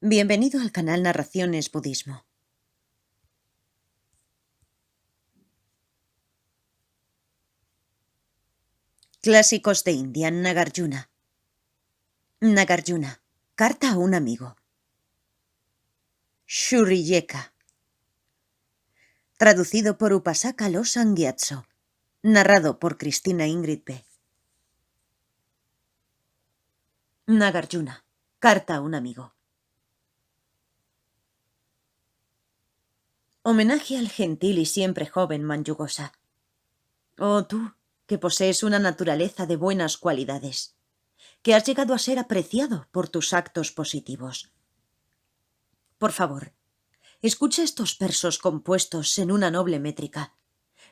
Bienvenido al canal Narraciones Budismo. Clásicos de India, Nagarjuna. Nagarjuna, carta a un amigo. Shuriyeka. Traducido por Upasaka Losang Gyatso. Narrado por Cristina Ingrid P. Nagarjuna, carta a un amigo. Homenaje al gentil y siempre joven Manjugosa. Oh tú, que posees una naturaleza de buenas cualidades, que has llegado a ser apreciado por tus actos positivos. Por favor, escucha estos versos compuestos en una noble métrica,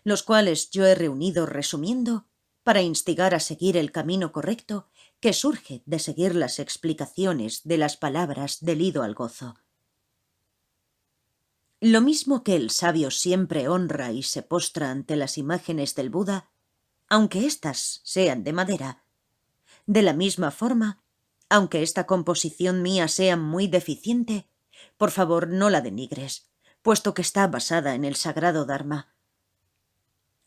los cuales yo he reunido resumiendo para instigar a seguir el camino correcto que surge de seguir las explicaciones de las palabras del ido al gozo. Lo mismo que el sabio siempre honra y se postra ante las imágenes del Buda, aunque éstas sean de madera, de la misma forma, aunque esta composición mía sea muy deficiente, por favor no la denigres, puesto que está basada en el sagrado Dharma.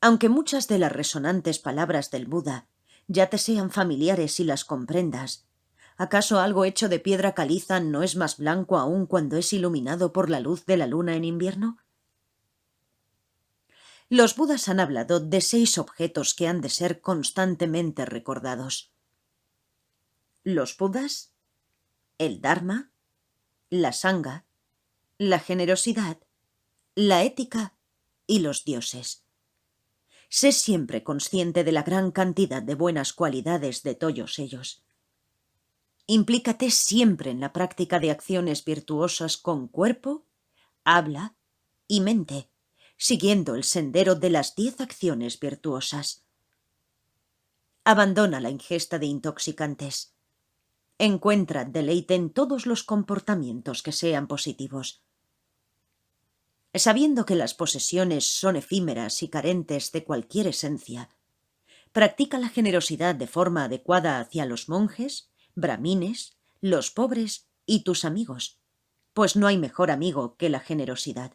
Aunque muchas de las resonantes palabras del Buda ya te sean familiares y las comprendas, ¿acaso algo hecho de piedra caliza no es más blanco aún cuando es iluminado por la luz de la luna en invierno? Los Budas han hablado de 6 objetos que han de ser constantemente recordados. Los Budas, el Dharma, la Sangha, la generosidad, la ética y los dioses. Sé siempre consciente de la gran cantidad de buenas cualidades de todos ellos. Implícate siempre en la práctica de acciones virtuosas con cuerpo, habla y mente, siguiendo el sendero de las 10 acciones virtuosas. Abandona la ingesta de intoxicantes. Encuentra deleite en todos los comportamientos que sean positivos. Sabiendo que las posesiones son efímeras y carentes de cualquier esencia, practica la generosidad de forma adecuada hacia los monjes, brahmines, los pobres y tus amigos, pues no hay mejor amigo que la generosidad.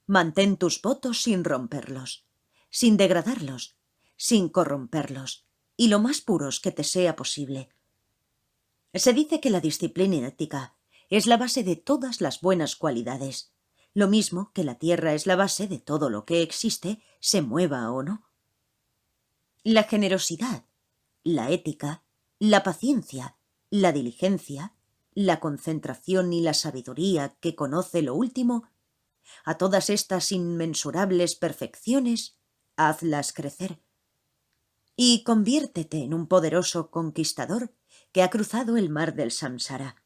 Mantén tus votos sin romperlos, sin degradarlos, sin corromperlos, y lo más puros que te sea posible. Se dice que la disciplina ética es la base de todas las buenas cualidades, lo mismo que la tierra es la base de todo lo que existe, se mueva o no. La generosidad, la ética, la paciencia, la diligencia, la concentración y la sabiduría que conoce lo último, a todas estas inmensurables perfecciones, hazlas crecer. Y conviértete en un poderoso conquistador que ha cruzado el mar del samsara.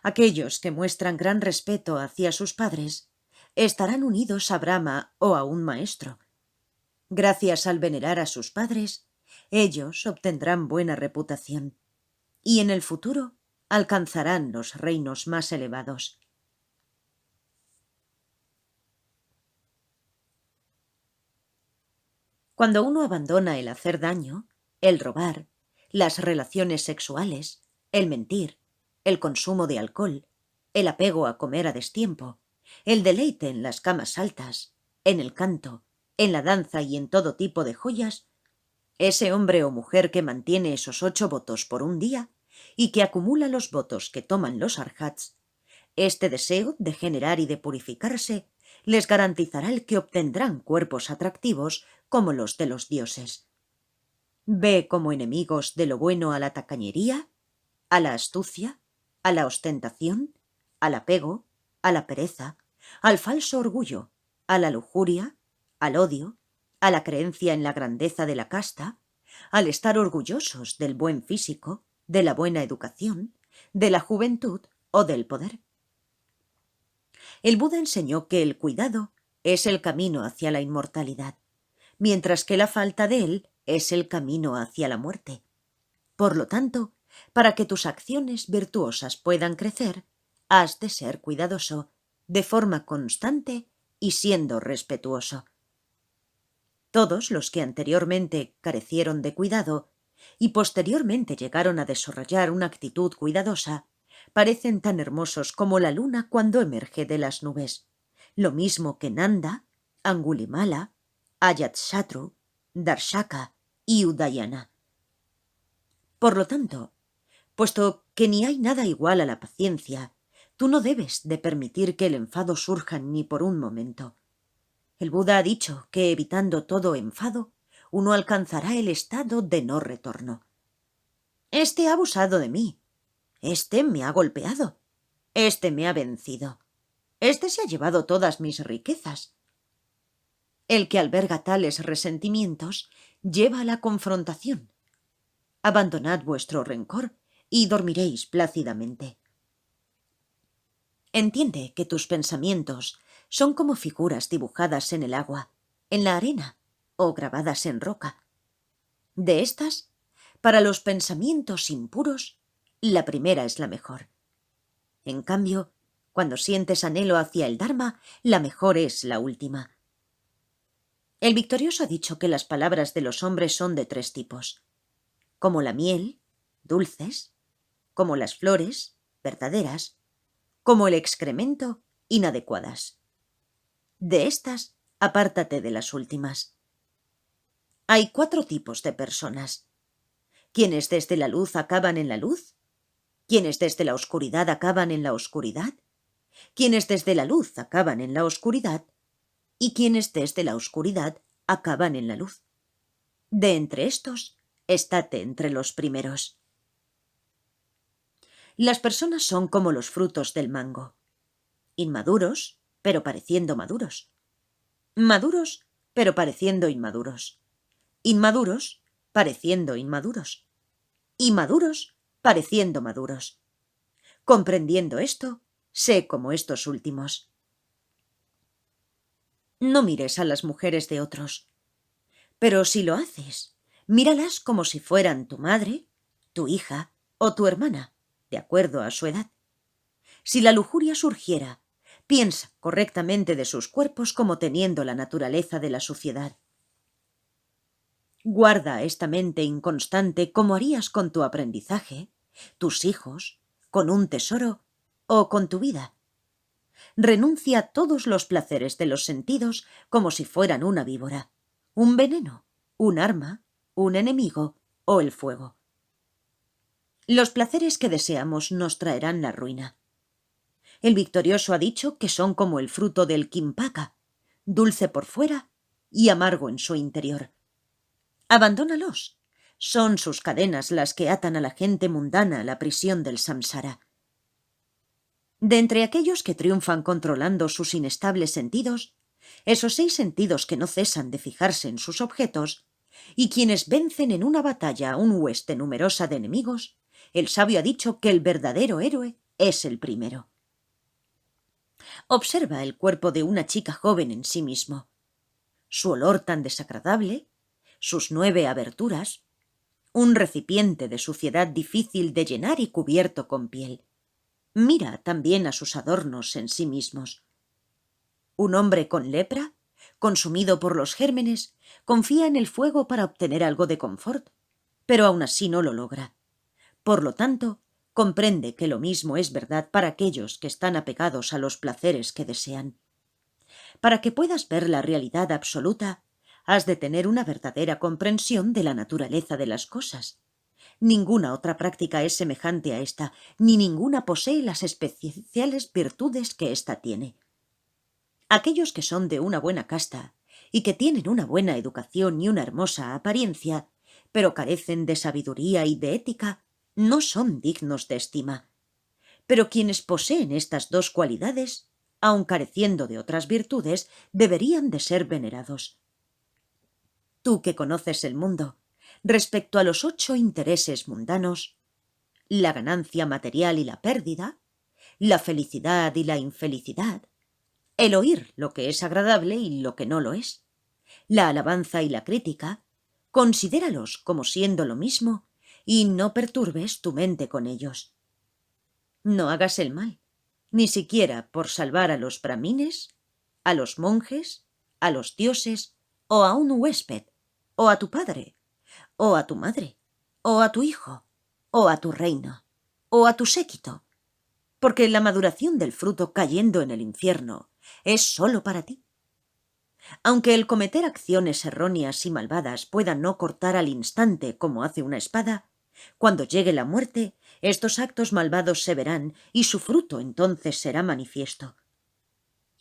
Aquellos que muestran gran respeto hacia sus padres estarán unidos a Brahma o a un maestro. Gracias al venerar a sus padres, ellos obtendrán buena reputación y en el futuro alcanzarán los reinos más elevados. Cuando uno abandona el hacer daño, el robar, las relaciones sexuales, el mentir, el consumo de alcohol, el apego a comer a destiempo, el deleite en las camas altas, en el canto, en la danza y en todo tipo de joyas, ese hombre o mujer que mantiene esos 8 votos por un día y que acumula los votos que toman los arhats, este deseo de generar y de purificarse les garantizará el que obtendrán cuerpos atractivos como los de los dioses. Ve como enemigos de lo bueno a la tacañería, a la astucia, a la ostentación, al apego, a la pereza, al falso orgullo, a la lujuria, al odio, a la creencia en la grandeza de la casta, al estar orgullosos del buen físico, de la buena educación, de la juventud o del poder. El Buda enseñó que el cuidado es el camino hacia la inmortalidad, mientras que la falta de él es el camino hacia la muerte. Por lo tanto, para que tus acciones virtuosas puedan crecer, has de ser cuidadoso, de forma constante y siendo respetuoso. Todos los que anteriormente carecieron de cuidado y posteriormente llegaron a desarrollar una actitud cuidadosa, parecen tan hermosos como la luna cuando emerge de las nubes, lo mismo que Nanda, Angulimala, Ajatasattu, Darshaka y Udayana. Por lo tanto, puesto que ni hay nada igual a la paciencia, tú no debes de permitir que el enfado surja ni por un momento. El Buda ha dicho que evitando todo enfado, uno alcanzará el estado de no retorno. Este ha abusado de mí. Este me ha golpeado. Este me ha vencido. Este se ha llevado todas mis riquezas. El que alberga tales resentimientos lleva a la confrontación. Abandonad vuestro rencor y dormiréis plácidamente. Entiende que tus pensamientos son como figuras dibujadas en el agua, en la arena o grabadas en roca. De estas, para los pensamientos impuros, la primera es la mejor. En cambio, cuando sientes anhelo hacia el Dharma, la mejor es la última. El victorioso ha dicho que las palabras de los hombres son de 3 tipos. Como la miel, dulces; como las flores, verdaderas; como el excremento, inadecuadas. De estas, apártate de las últimas. Hay 4 tipos de personas. Quienes desde la luz acaban en la luz, quienes desde la oscuridad acaban en la oscuridad, quienes desde la luz acaban en la oscuridad y quienes desde la oscuridad acaban en la luz. De entre estos, estate entre los primeros. Las personas son como los frutos del mango, inmaduros, pero pareciendo maduros; maduros, pero pareciendo inmaduros; inmaduros, pareciendo inmaduros; y maduros, pareciendo maduros. Comprendiendo esto, sé como estos últimos. No mires a las mujeres de otros, pero si lo haces, míralas como si fueran tu madre, tu hija o tu hermana, de acuerdo a su edad. Si la lujuria surgiera, piensa correctamente de sus cuerpos como teniendo la naturaleza de la suciedad. Guarda esta mente inconstante como harías con tu aprendizaje, tus hijos, con un tesoro o con tu vida. Renuncia a todos los placeres de los sentidos como si fueran una víbora, un veneno, un arma, un enemigo o el fuego. Los placeres que deseamos nos traerán la ruina. El victorioso ha dicho que son como el fruto del kimpaka, dulce por fuera y amargo en su interior. Abandónalos. Son sus cadenas las que atan a la gente mundana a la prisión del samsara. De entre aquellos que triunfan controlando sus inestables sentidos, esos 6 sentidos que no cesan de fijarse en sus objetos, y quienes vencen en una batalla a un hueste numerosa de enemigos, el sabio ha dicho que el verdadero héroe es el primero. Observa el cuerpo de una chica joven en sí mismo. Su olor tan desagradable, sus 9 aberturas, un recipiente de suciedad difícil de llenar y cubierto con piel. Mira también a sus adornos en sí mismos. Un hombre con lepra, consumido por los gérmenes, confía en el fuego para obtener algo de confort, pero aún así no lo logra. Por lo tanto, comprende que lo mismo es verdad para aquellos que están apegados a los placeres que desean. Para que puedas ver la realidad absoluta, has de tener una verdadera comprensión de la naturaleza de las cosas. Ninguna otra práctica es semejante a esta, ni ninguna posee las especiales virtudes que ésta tiene. Aquellos que son de una buena casta y que tienen una buena educación y una hermosa apariencia, pero carecen de sabiduría y de ética, no son dignos de estima. Pero quienes poseen estas 2 cualidades, aun careciendo de otras virtudes, deberían de ser venerados. Tú que conoces el mundo, respecto a los 8 intereses mundanos, la ganancia material y la pérdida, la felicidad y la infelicidad, el oír lo que es agradable y lo que no lo es, la alabanza y la crítica, considéralos como siendo lo mismo y no perturbes tu mente con ellos. No hagas el mal, ni siquiera por salvar a los brahmines, a los monjes, a los dioses o a un huésped, o a tu padre, o a tu madre, o a tu hijo, o a tu reino, o a tu séquito, porque la maduración del fruto cayendo en el infierno es sólo para ti. Aunque el cometer acciones erróneas y malvadas pueda no cortar al instante como hace una espada, cuando llegue la muerte, estos actos malvados se verán y su fruto entonces será manifiesto.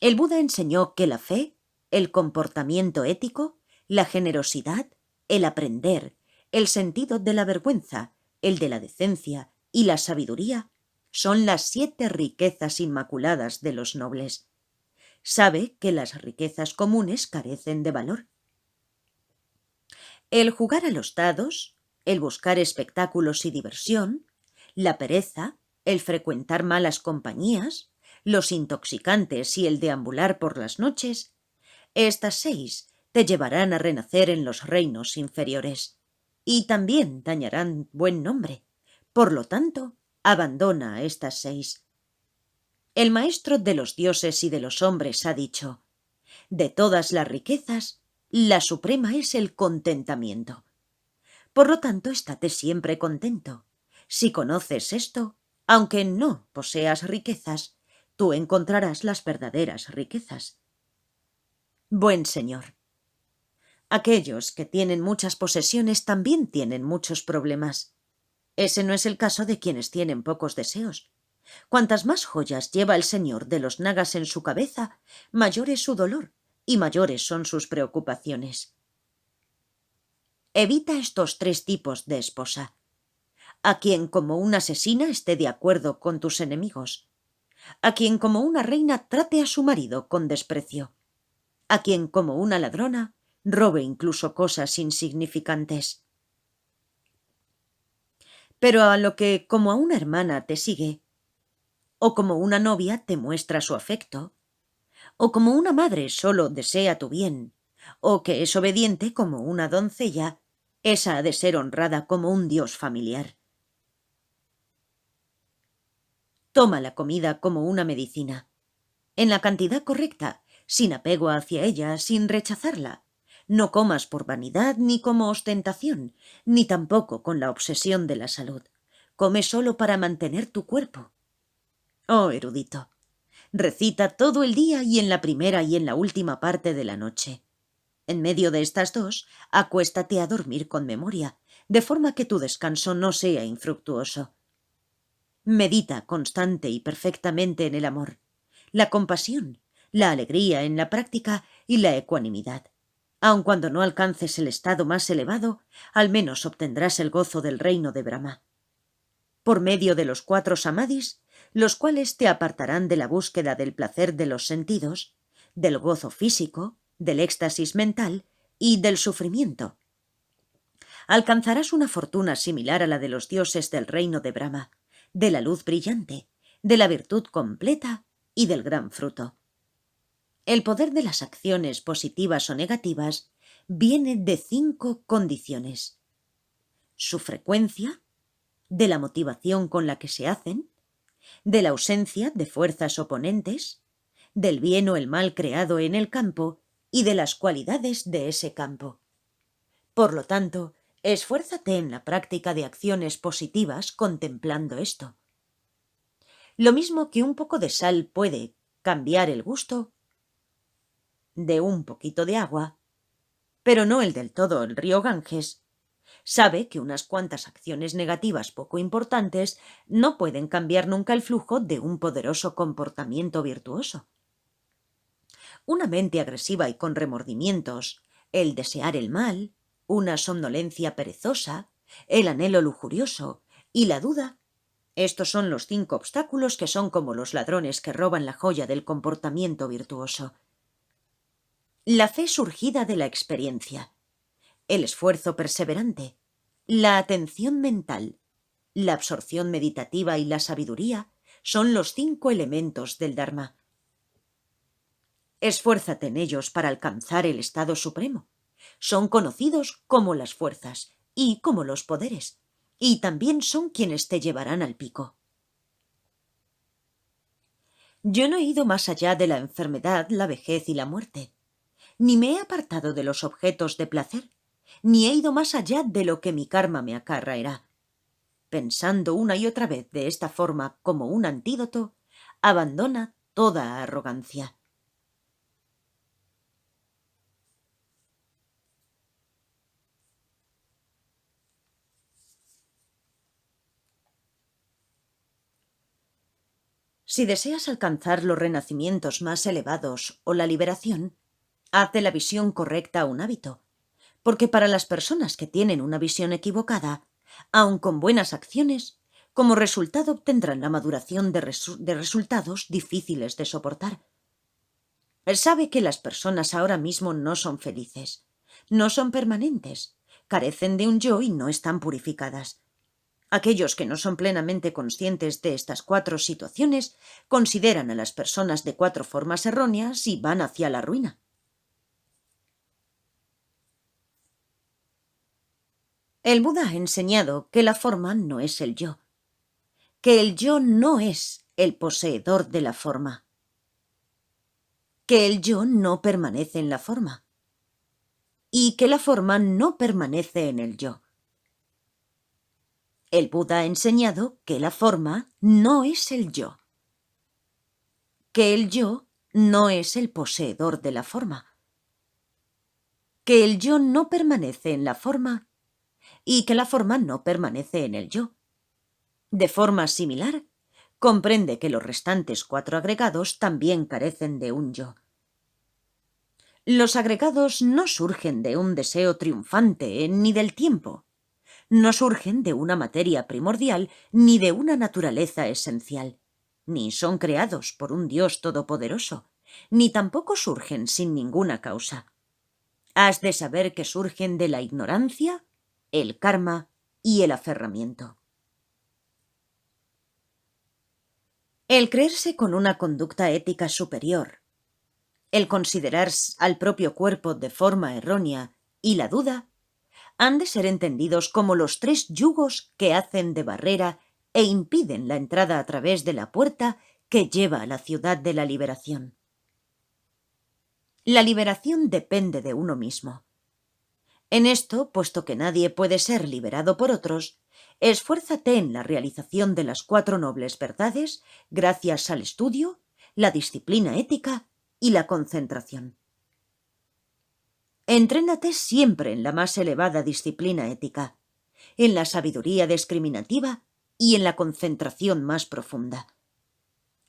El Buda enseñó que la fe, el comportamiento ético, la generosidad, el aprender, el sentido de la vergüenza, el de la decencia y la sabiduría son las 7 riquezas inmaculadas de los nobles. Sabe que las riquezas comunes carecen de valor. El jugar a los dados, el buscar espectáculos y diversión, la pereza, el frecuentar malas compañías, los intoxicantes y el deambular por las noches, estas 6 te llevarán a renacer en los reinos inferiores y también dañarán buen nombre. Por lo tanto, abandona a estas 6. El maestro de los dioses y de los hombres ha dicho: de todas las riquezas, la suprema es el contentamiento. Por lo tanto, estate siempre contento. Si conoces esto, aunque no poseas riquezas, tú encontrarás las verdaderas riquezas. Buen señor, aquellos que tienen muchas posesiones también tienen muchos problemas. Ese no es el caso de quienes tienen pocos deseos. Cuantas más joyas lleva el señor de los nagas en su cabeza, mayor es su dolor y mayores son sus preocupaciones. Evita estos 3 tipos de esposa: a quien como una asesina esté de acuerdo con tus enemigos, a quien como una reina trate a su marido con desprecio, a quien como una ladrona robe incluso cosas insignificantes. Pero a lo que como a una hermana te sigue, o como una novia te muestra su afecto, o como una madre solo desea tu bien, o que es obediente como una doncella, esa ha de ser honrada como un dios familiar. Toma la comida como una medicina, en la cantidad correcta, sin apego hacia ella, sin rechazarla. No comas por vanidad ni como ostentación, ni tampoco con la obsesión de la salud. Come solo para mantener tu cuerpo. Oh erudito, recita todo el día y en la primera y en la última parte de la noche. En medio de estas 2, acuéstate a dormir con memoria, de forma que tu descanso no sea infructuoso. Medita constante y perfectamente en el amor, la compasión, la alegría en la práctica y la ecuanimidad. Aun cuando no alcances el estado más elevado, al menos obtendrás el gozo del reino de Brahma. Por medio de los 4 samadhis, los cuales te apartarán de la búsqueda del placer de los sentidos, del gozo físico, del éxtasis mental y del sufrimiento, alcanzarás una fortuna similar a la de los dioses del reino de Brahma, de la luz brillante, de la virtud completa y del gran fruto. El poder de las acciones positivas o negativas viene de 5 condiciones: su frecuencia, de la motivación con la que se hacen, de la ausencia de fuerzas oponentes, del bien o el mal creado en el campo y de las cualidades de ese campo. Por lo tanto, esfuérzate en la práctica de acciones positivas contemplando esto. Lo mismo que un poco de sal puede cambiar el gusto de un poquito de agua, pero no el del todo el río Ganges, sabe que unas cuantas acciones negativas poco importantes no pueden cambiar nunca el flujo de un poderoso comportamiento virtuoso. Una mente agresiva y con remordimientos, el desear el mal, una somnolencia perezosa, el anhelo lujurioso y la duda. Estos son los 5 obstáculos que son como los ladrones que roban la joya del comportamiento virtuoso. La fe surgida de la experiencia, el esfuerzo perseverante, la atención mental, la absorción meditativa y la sabiduría son los 5 elementos del Dharma. Esfuérzate en ellos para alcanzar el estado supremo. Son conocidos como las fuerzas y como los poderes, y también son quienes te llevarán al pico. Yo no he ido más allá de la enfermedad, la vejez y la muerte, ni me he apartado de los objetos de placer, ni he ido más allá de lo que mi karma me acarreará. Pensando una y otra vez de esta forma como un antídoto, abandona toda arrogancia. Si deseas alcanzar los renacimientos más elevados o la liberación, haz de la visión correcta un hábito, porque para las personas que tienen una visión equivocada, aun con buenas acciones, como resultado obtendrán la maduración de resultados difíciles de soportar. Él sabe que las personas ahora mismo no son felices, no son permanentes, carecen de un yo y no están purificadas. Aquellos que no son plenamente conscientes de estas 4 situaciones consideran a las personas de 4 formas erróneas y van hacia la ruina. El Buda ha enseñado que la forma no es el yo, que el yo no es el poseedor de la forma, que el yo no permanece en la forma y que la forma no permanece en el yo. El Buda ha enseñado que la forma no es el yo, que el yo no es el poseedor de la forma, que el yo no permanece en la forma y que la forma no permanece en el yo. De forma similar, comprende que los restantes 4 agregados también carecen de un yo. Los agregados no surgen de un deseo triunfante ni del tiempo. No surgen de una materia primordial ni de una naturaleza esencial, ni son creados por un Dios todopoderoso, ni tampoco surgen sin ninguna causa. Has de saber que surgen de la ignorancia, el karma y el aferramiento. El creerse con una conducta ética superior, el considerar al propio cuerpo de forma errónea y la duda han de ser entendidos como los 3 yugos que hacen de barrera e impiden la entrada a través de la puerta que lleva a la ciudad de la liberación. La liberación depende de uno mismo. En esto, puesto que nadie puede ser liberado por otros, esfuérzate en la realización de las 4 nobles verdades gracias al estudio, la disciplina ética y la concentración. Entrénate siempre en la más elevada disciplina ética, en la sabiduría discriminativa y en la concentración más profunda.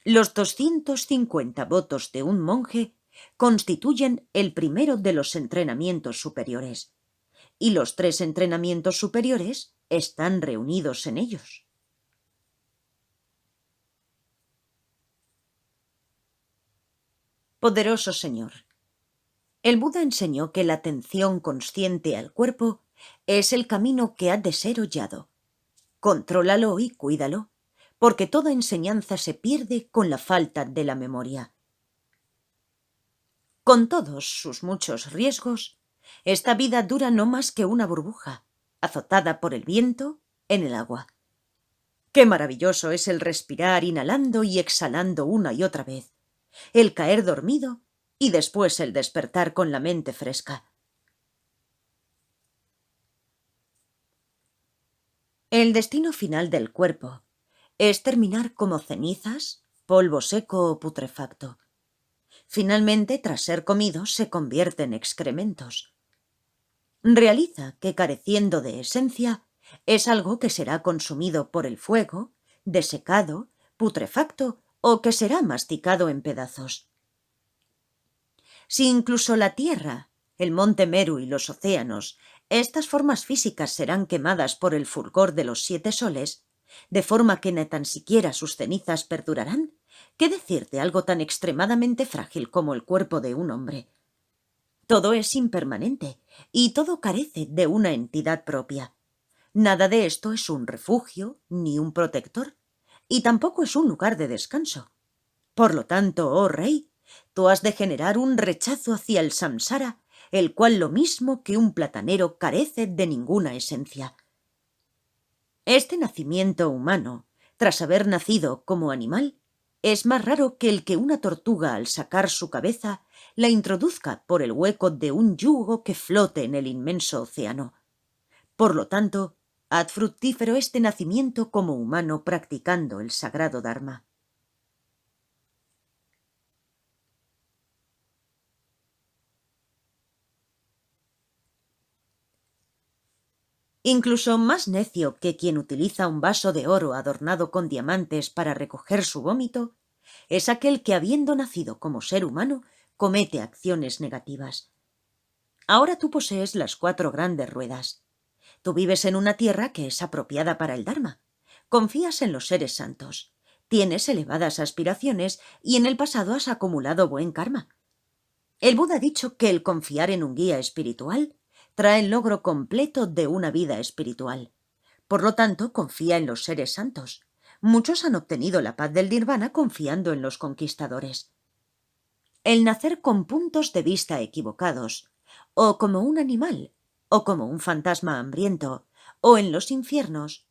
Los 250 votos de un monje constituyen el primero de los entrenamientos superiores, y los 3 entrenamientos superiores están reunidos en ellos. Poderoso Señor, el Buda enseñó que la atención consciente al cuerpo es el camino que ha de ser hollado. Contrólalo y cuídalo, porque toda enseñanza se pierde con la falta de la memoria. Con todos sus muchos riesgos, esta vida dura no más que una burbuja, azotada por el viento en el agua. Qué maravilloso es el respirar inhalando y exhalando una y otra vez, el caer dormido y después el despertar con la mente fresca. El destino final del cuerpo es terminar como cenizas, polvo seco o putrefacto. Finalmente, tras ser comido, se convierte en excrementos. Realiza que careciendo de esencia, es algo que será consumido por el fuego, desecado, putrefacto o que será masticado en pedazos. Si incluso la tierra, el monte Meru y los océanos, estas formas físicas serán quemadas por el fulgor de los 7 soles, de forma que ni tan siquiera sus cenizas perdurarán, ¿qué decir de algo tan extremadamente frágil como el cuerpo de un hombre? Todo es impermanente y todo carece de una entidad propia. Nada de esto es un refugio ni un protector, y tampoco es un lugar de descanso. Por lo tanto, oh rey, tú has de generar un rechazo hacia el samsara, el cual lo mismo que un platanero carece de ninguna esencia. Este nacimiento humano, tras haber nacido como animal, es más raro que el que una tortuga al sacar su cabeza la introduzca por el hueco de un yugo que flote en el inmenso océano. Por lo tanto, haz fructífero este nacimiento como humano practicando el sagrado Dharma. Incluso más necio que quien utiliza un vaso de oro adornado con diamantes para recoger su vómito, es aquel que, habiendo nacido como ser humano, comete acciones negativas. Ahora tú posees las 4 grandes ruedas. Tú vives en una tierra que es apropiada para el Dharma. Confías en los seres santos. Tienes elevadas aspiraciones y en el pasado has acumulado buen karma. El Buda ha dicho que el confiar en un guía espiritual trae el logro completo de una vida espiritual. Por lo tanto, confía en los seres santos. Muchos han obtenido la paz del nirvana confiando en los conquistadores. El nacer con puntos de vista equivocados, o como un animal, o como un fantasma hambriento, o en los infiernos,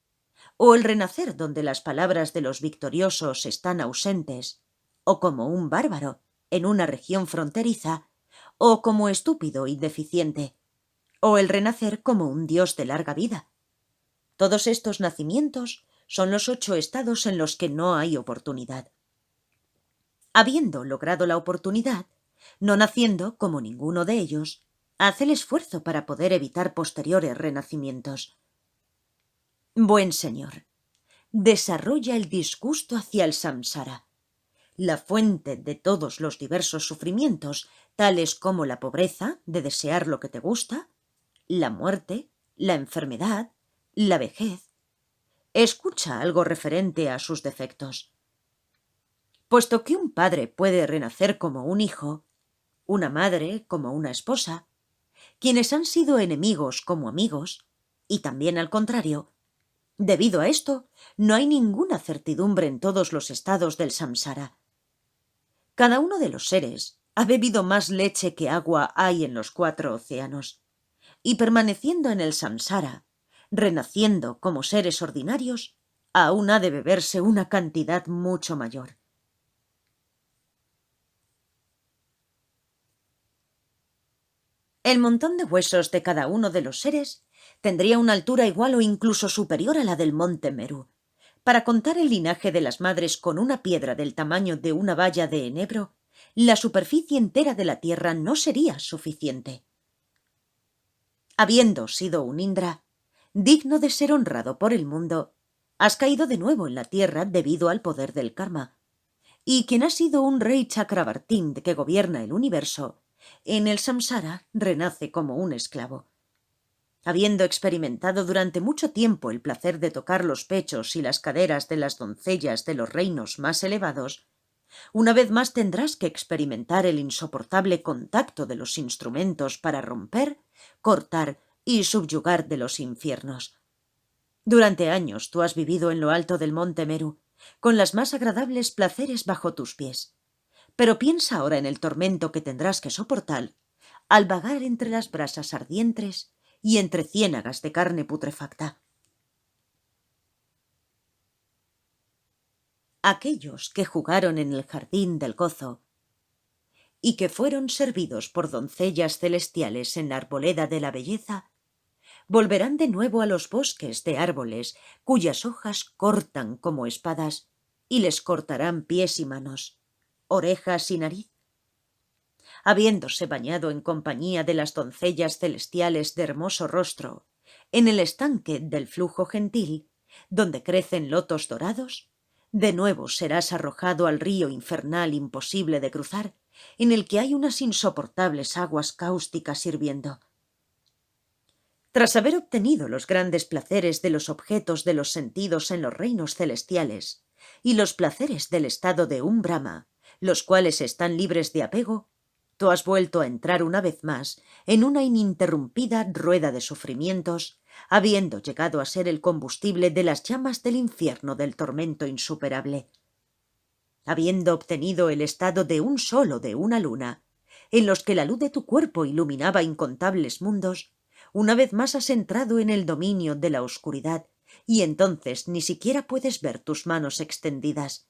o el renacer donde las palabras de los victoriosos están ausentes, o como un bárbaro en una región fronteriza, o como estúpido y deficiente, o el renacer como un dios de larga vida. Todos estos nacimientos son los 8 estados en los que no hay oportunidad. Habiendo logrado la oportunidad, no naciendo como ninguno de ellos, haz el esfuerzo para poder evitar posteriores renacimientos. Buen señor, desarrolla el disgusto hacia el samsara, la fuente de todos los diversos sufrimientos, tales como la pobreza de desear lo que te gusta, la muerte, la enfermedad, la vejez. Escucha algo referente a sus defectos. Puesto que un padre puede renacer como un hijo, una madre como una esposa, quienes han sido enemigos como amigos, y también al contrario, debido a esto, no hay ninguna certidumbre en todos los estados del samsara. Cada uno de los seres ha bebido más leche que agua hay en los 4 océanos, y permaneciendo en el samsara, renaciendo como seres ordinarios, aún ha de beberse una cantidad mucho mayor. El montón de huesos de cada uno de los seres tendría una altura igual o incluso superior a la del monte Meru. Para contar el linaje de las madres con una piedra del tamaño de una valla de enebro, la superficie entera de la tierra no sería suficiente. Habiendo sido un Indra, digno de ser honrado por el mundo, has caído de nuevo en la tierra debido al poder del karma. Y quien ha sido un rey Chakravartin que gobierna el universo, en el samsara renace como un esclavo. Habiendo experimentado durante mucho tiempo el placer de tocar los pechos y las caderas de las doncellas de los reinos más elevados, una vez más tendrás que experimentar el insoportable contacto de los instrumentos para romper, cortar y subyugar de los infiernos. Durante años tú has vivido en lo alto del monte Meru, con las más agradables placeres bajo tus pies. Pero piensa ahora en el tormento que tendrás que soportar al vagar entre las brasas ardientes y entre ciénagas de carne putrefacta. Aquellos que jugaron en el jardín del gozo y que fueron servidos por doncellas celestiales en la arboleda de la belleza, volverán de nuevo a los bosques de árboles cuyas hojas cortan como espadas y les cortarán pies y manos, orejas y nariz. Habiéndose bañado en compañía de las doncellas celestiales de hermoso rostro, en el estanque del flujo gentil, donde crecen lotos dorados, de nuevo serás arrojado al río infernal imposible de cruzar, en el que hay unas insoportables aguas cáusticas hirviendo. Tras haber obtenido los grandes placeres de los objetos de los sentidos en los reinos celestiales, y los placeres del estado de Brahma, los cuales están libres de apego, tú has vuelto a entrar una vez más en una ininterrumpida rueda de sufrimientos, habiendo llegado a ser el combustible de las llamas del infierno del tormento insuperable. Habiendo obtenido el estado de un solo de una luna, en los que la luz de tu cuerpo iluminaba incontables mundos, una vez más has entrado en el dominio de la oscuridad, y entonces ni siquiera puedes ver tus manos extendidas.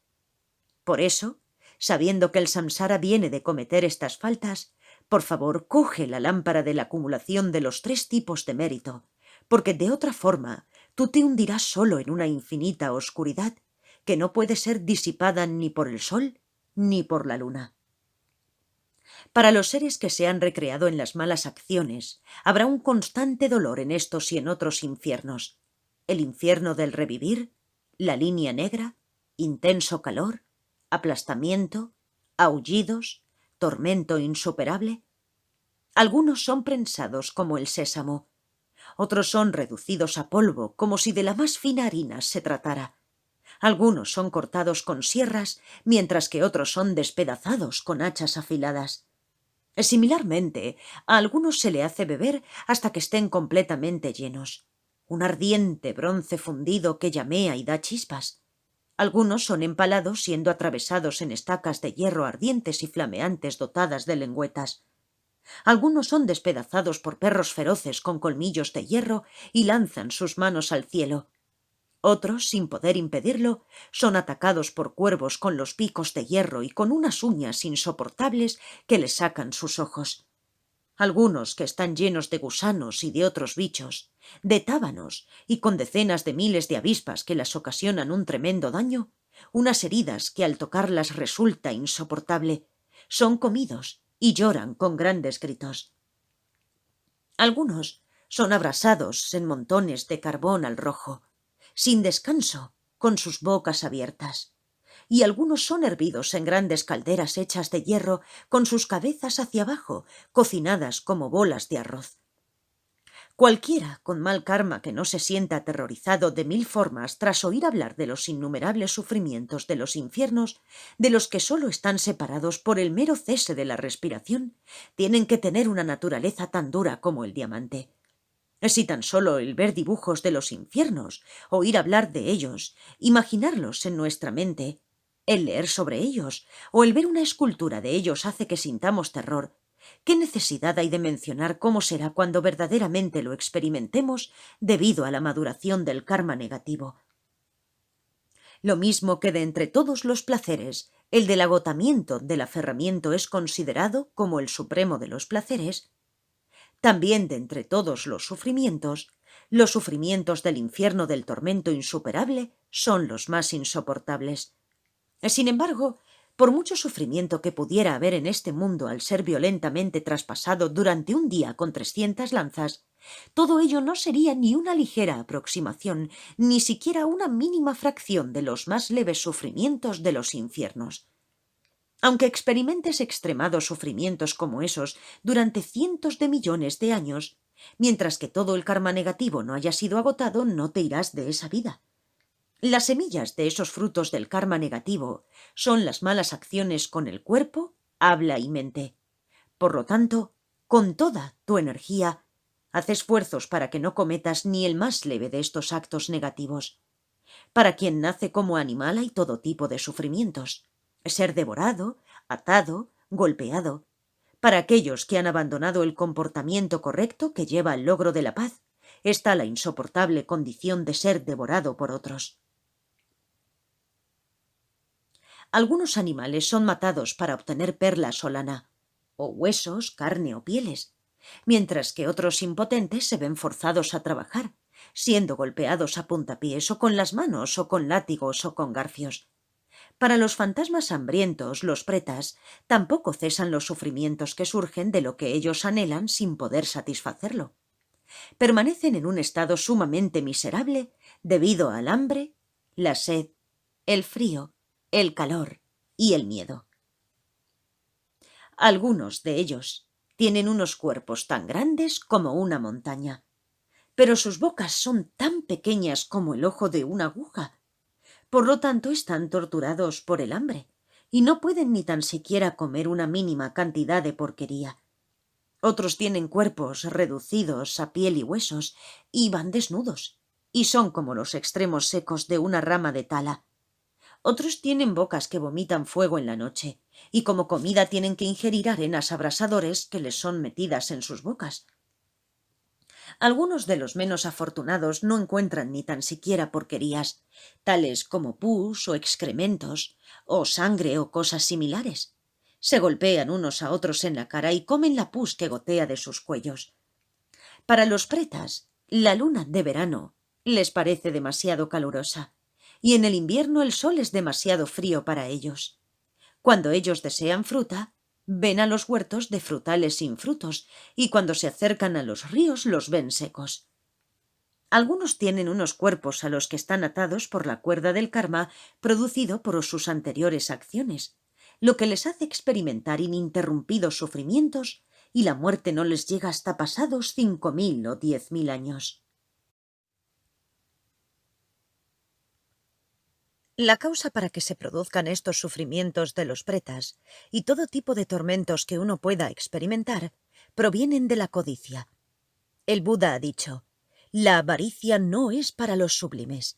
Por eso, Sabiendo que el samsara viene de cometer estas faltas, por favor, coge la lámpara de la acumulación de los 3 tipos de mérito, porque de otra forma tú te hundirás solo en una infinita oscuridad que no puede ser disipada ni por el sol ni por la luna. Para los seres que se han recreado en las malas acciones, habrá un constante dolor en estos y en otros infiernos. El infierno del revivir, la línea negra, intenso calor, aplastamiento, aullidos, tormento insuperable. Algunos son prensados como el sésamo, otros son reducidos a polvo como si de la más fina harina se tratara. Algunos son cortados con sierras, mientras que otros son despedazados con hachas afiladas. Similarmente, a algunos se le hace beber hasta que estén completamente llenos. Un ardiente bronce fundido que llamea y da chispas. Algunos son empalados siendo atravesados en estacas de hierro ardientes y flameantes dotadas de lengüetas. Algunos son despedazados por perros feroces con colmillos de hierro y lanzan sus manos al cielo. Otros, sin poder impedirlo, son atacados por cuervos con los picos de hierro y con unas uñas insoportables que les sacan sus ojos. Algunos, que están llenos de gusanos y de otros bichos, de tábanos y con decenas de miles de avispas que les ocasionan un tremendo daño, unas heridas que al tocarlas resulta insoportable, son comidos y lloran con grandes gritos. Algunos son abrasados en montones de carbón al rojo, sin descanso, con sus bocas abiertas. Y algunos son hervidos en grandes calderas hechas de hierro, con sus cabezas hacia abajo, cocinadas como bolas de arroz. Cualquiera con mal karma que no se sienta aterrorizado de 1000 formas tras oír hablar de los innumerables sufrimientos de los infiernos, de los que sólo están separados por el mero cese de la respiración, tienen que tener una naturaleza tan dura como el diamante. Si tan solo el ver dibujos de los infiernos, oír hablar de ellos, imaginarlos en nuestra mente, el leer sobre ellos o el ver una escultura de ellos hace que sintamos terror, ¿qué necesidad hay de mencionar cómo será cuando verdaderamente lo experimentemos debido a la maduración del karma negativo? Lo mismo que de entre todos los placeres, el del agotamiento del aferramiento es considerado como el supremo de los placeres, también de entre todos los sufrimientos del infierno del tormento insuperable son los más insoportables. Sin embargo, por mucho sufrimiento que pudiera haber en este mundo al ser violentamente traspasado durante un día con 300 lanzas, todo ello no sería ni una ligera aproximación, ni siquiera una mínima fracción de los más leves sufrimientos de los infiernos. Aunque experimentes extremados sufrimientos como esos durante cientos de millones de años, mientras que todo el karma negativo no haya sido agotado, no te irás de esa vida. Las semillas de esos frutos del karma negativo son las malas acciones con el cuerpo, habla y mente. Por lo tanto, con toda tu energía, haz esfuerzos para que no cometas ni el más leve de estos actos negativos. Para quien nace como animal hay todo tipo de sufrimientos. Ser devorado, atado, golpeado. Para aquellos que han abandonado el comportamiento correcto que lleva al logro de la paz, está la insoportable condición de ser devorado por otros. Algunos animales son matados para obtener perlas o lana, o huesos, carne o pieles, mientras que otros impotentes se ven forzados a trabajar, siendo golpeados a puntapiés o con las manos o con látigos o con garfios. Para los fantasmas hambrientos, los pretas, tampoco cesan los sufrimientos que surgen de lo que ellos anhelan sin poder satisfacerlo. Permanecen en un estado sumamente miserable debido al hambre, la sed, el frío, el calor y el miedo. Algunos de ellos tienen unos cuerpos tan grandes como una montaña, pero sus bocas son tan pequeñas como el ojo de una aguja. Por lo tanto, están torturados por el hambre y no pueden ni tan siquiera comer una mínima cantidad de porquería. Otros tienen cuerpos reducidos a piel y huesos y van desnudos, y son como los extremos secos de una rama de tala. Otros tienen bocas que vomitan fuego en la noche, y como comida tienen que ingerir arenas abrasadores que les son metidas en sus bocas. Algunos de los menos afortunados no encuentran ni tan siquiera porquerías, tales como pus o excrementos, o sangre o cosas similares. Se golpean unos a otros en la cara y comen la pus que gotea de sus cuellos. Para los pretas, la luna de verano les parece demasiado calurosa, y en el invierno el sol es demasiado frío para ellos. Cuando ellos desean fruta, ven a los huertos de frutales sin frutos, y cuando se acercan a los ríos los ven secos. Algunos tienen unos cuerpos a los que están atados por la cuerda del karma producido por sus anteriores acciones, lo que les hace experimentar ininterrumpidos sufrimientos, y la muerte no les llega hasta pasados 5.000 o 10.000 años. La causa para que se produzcan estos sufrimientos de los pretas y todo tipo de tormentos que uno pueda experimentar provienen de la codicia. El Buda ha dicho: la avaricia no es para los sublimes.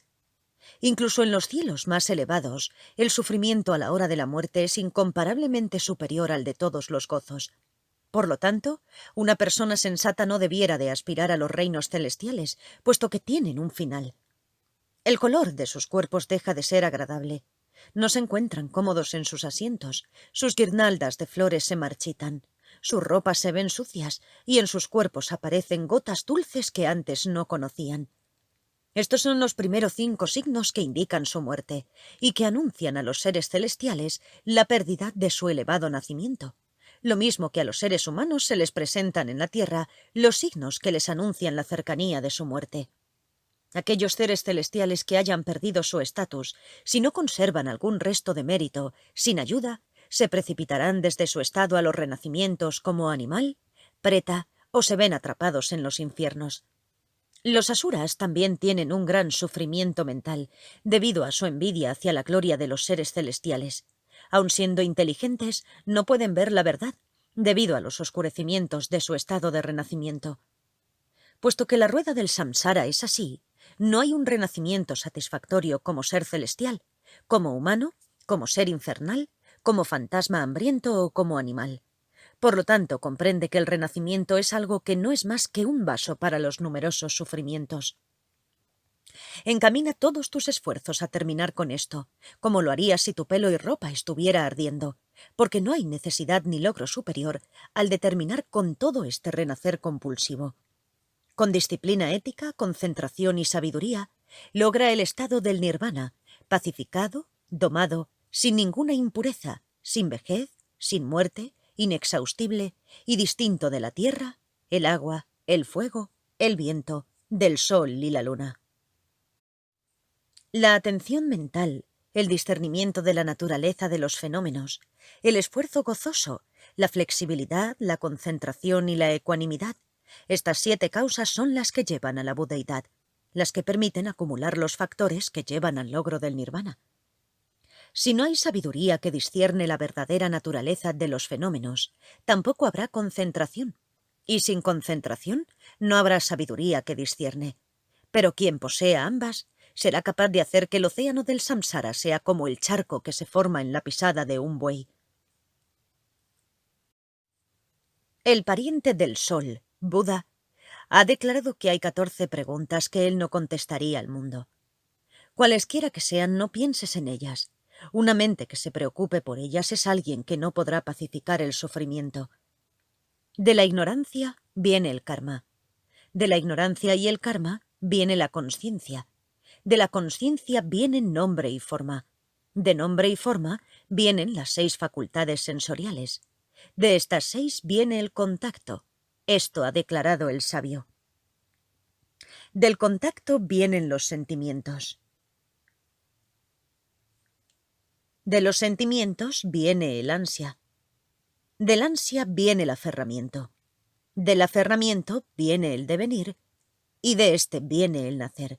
Incluso en los cielos más elevados, el sufrimiento a la hora de la muerte es incomparablemente superior al de todos los gozos. Por lo tanto, una persona sensata no debiera de aspirar a los reinos celestiales, puesto que tienen un final. El color de sus cuerpos deja de ser agradable. No se encuentran cómodos en sus asientos, sus guirnaldas de flores se marchitan, sus ropas se ven sucias y en sus cuerpos aparecen gotas dulces que antes no conocían. Estos son los primeros 5 signos que indican su muerte y que anuncian a los seres celestiales la pérdida de su elevado nacimiento. Lo mismo que a los seres humanos se les presentan en la tierra los signos que les anuncian la cercanía de su muerte. Aquellos seres celestiales que hayan perdido su estatus, si no conservan algún resto de mérito, sin ayuda, se precipitarán desde su estado a los renacimientos como animal, preta o se ven atrapados en los infiernos. Los asuras también tienen un gran sufrimiento mental, debido a su envidia hacia la gloria de los seres celestiales. Aun siendo inteligentes, no pueden ver la verdad, debido a los oscurecimientos de su estado de renacimiento. Puesto que la rueda del samsara es así, no hay un renacimiento satisfactorio como ser celestial, como humano, como ser infernal, como fantasma hambriento o como animal. Por lo tanto, comprende que el renacimiento es algo que no es más que un vaso para los numerosos sufrimientos. Encamina todos tus esfuerzos a terminar con esto, como lo harías si tu pelo y ropa estuviera ardiendo, porque no hay necesidad ni logro superior al de terminar con todo este renacer compulsivo. Con disciplina ética, concentración y sabiduría, logra el estado del nirvana, pacificado, domado, sin ninguna impureza, sin vejez, sin muerte, inexhaustible y distinto de la tierra, el agua, el fuego, el viento, del sol y la luna. La atención mental, el discernimiento de la naturaleza de los fenómenos, el esfuerzo gozoso, la flexibilidad, la concentración y la ecuanimidad, estas 7 causas son las que llevan a la budeidad, las que permiten acumular los factores que llevan al logro del nirvana. Si no hay sabiduría que discierne la verdadera naturaleza de los fenómenos, tampoco habrá concentración. Y sin concentración no habrá sabiduría que discierne. Pero quien posea ambas será capaz de hacer que el océano del samsara sea como el charco que se forma en la pisada de un buey. El pariente del sol, Buda, ha declarado que hay 14 preguntas que él no contestaría al mundo. Cualesquiera que sean, no pienses en ellas. Una mente que se preocupe por ellas es alguien que no podrá pacificar el sufrimiento. De la ignorancia viene el karma. De la ignorancia y el karma viene la consciencia. De la consciencia vienen nombre y forma. De nombre y forma vienen las 6 facultades sensoriales. De estas 6 viene el contacto. Esto ha declarado el sabio. Del contacto vienen los sentimientos. De los sentimientos viene el ansia. Del ansia viene el aferramiento. Del aferramiento viene el devenir. Y de este viene el nacer.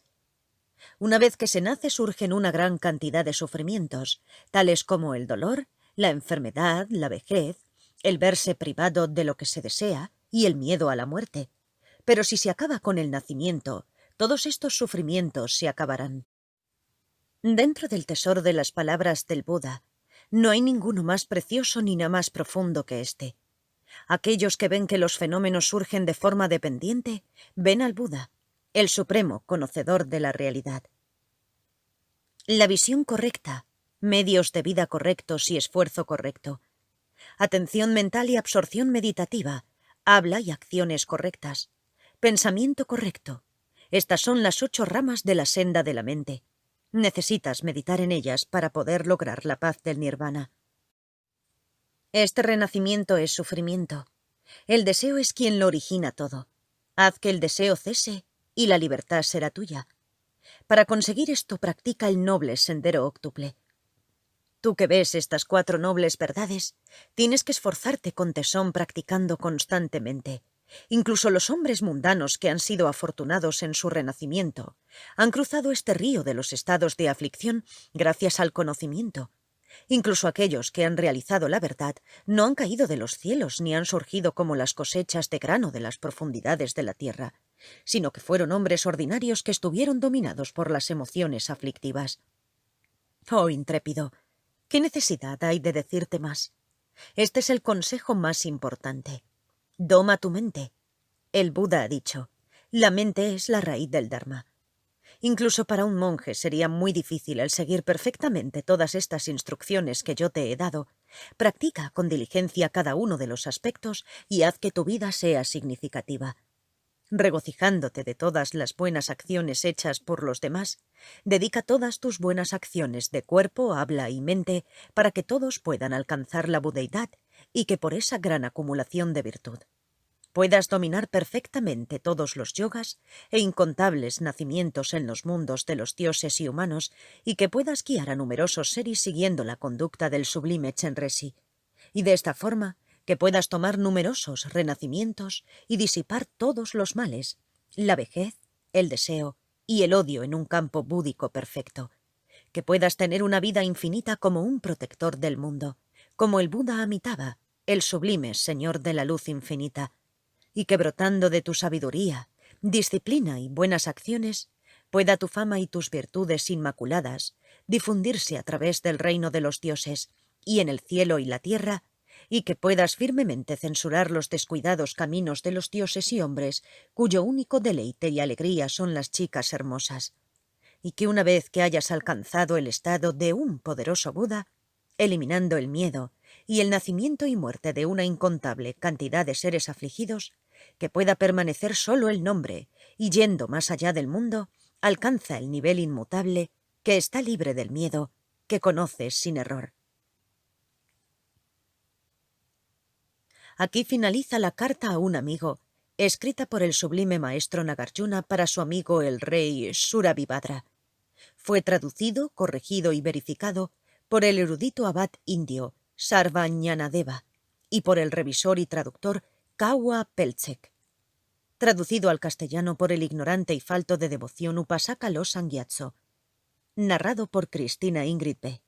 Una vez que se nace surgen una gran cantidad de sufrimientos, tales como el dolor, la enfermedad, la vejez, el verse privado de lo que se desea y el miedo a la muerte. Pero si se acaba con el nacimiento, todos estos sufrimientos se acabarán. Dentro del tesoro de las palabras del Buda, no hay ninguno más precioso ni nada más profundo que este. Aquellos que ven que los fenómenos surgen de forma dependiente, ven al Buda, el supremo conocedor de la realidad. La visión correcta, medios de vida correctos y esfuerzo correcto, atención mental y absorción meditativa, habla y acciones correctas, pensamiento correcto. Estas son las 8 ramas de la senda de la mente. Necesitas meditar en ellas para poder lograr la paz del nirvana. Este renacimiento es sufrimiento. El deseo es quien lo origina todo. Haz que el deseo cese y la libertad será tuya. Para conseguir esto, practica el noble sendero óctuple. Tú que ves estas 4 nobles verdades, tienes que esforzarte con tesón practicando constantemente. Incluso los hombres mundanos que han sido afortunados en su renacimiento han cruzado este río de los estados de aflicción gracias al conocimiento. Incluso aquellos que han realizado la verdad no han caído de los cielos ni han surgido como las cosechas de grano de las profundidades de la tierra, sino que fueron hombres ordinarios que estuvieron dominados por las emociones aflictivas. Oh, intrépido, ¿qué necesidad hay de decirte más? Este es el consejo más importante. Doma tu mente. El Buda ha dicho, la mente es la raíz del Dharma. Incluso para un monje sería muy difícil el seguir perfectamente todas estas instrucciones que yo te he dado. Practica con diligencia cada uno de los aspectos y haz que tu vida sea significativa. Regocijándote de todas las buenas acciones hechas por los demás, dedica todas tus buenas acciones de cuerpo, habla y mente para que todos puedan alcanzar la budeidad y que por esa gran acumulación de virtud puedas dominar perfectamente todos los yogas e incontables nacimientos en los mundos de los dioses y humanos y que puedas guiar a numerosos seres siguiendo la conducta del sublime Chenresi. Y de esta forma que puedas tomar numerosos renacimientos y disipar todos los males, la vejez, el deseo y el odio en un campo búdico perfecto. Que puedas tener una vida infinita como un protector del mundo, como el Buda Amitabha, el sublime Señor de la luz infinita, y que brotando de tu sabiduría, disciplina y buenas acciones, pueda tu fama y tus virtudes inmaculadas difundirse a través del reino de los dioses y en el cielo y la tierra, y que puedas firmemente censurar los descuidados caminos de los dioses y hombres cuyo único deleite y alegría son las chicas hermosas, y que una vez que hayas alcanzado el estado de un poderoso Buda, eliminando el miedo y el nacimiento y muerte de una incontable cantidad de seres afligidos, que pueda permanecer solo el nombre y yendo más allá del mundo, alcanza el nivel inmutable que está libre del miedo, que conoces sin error. Aquí finaliza la carta a un amigo, escrita por el sublime maestro Nagarjuna para su amigo el rey Surabhibadra. Fue traducido, corregido y verificado por el erudito abad indio Sarvañanadeva y por el revisor y traductor Kawa Pelchek. Traducido al castellano por el ignorante y falto de devoción Upasaka Lo Sangyatso. Narrado por Cristina Ingrid B.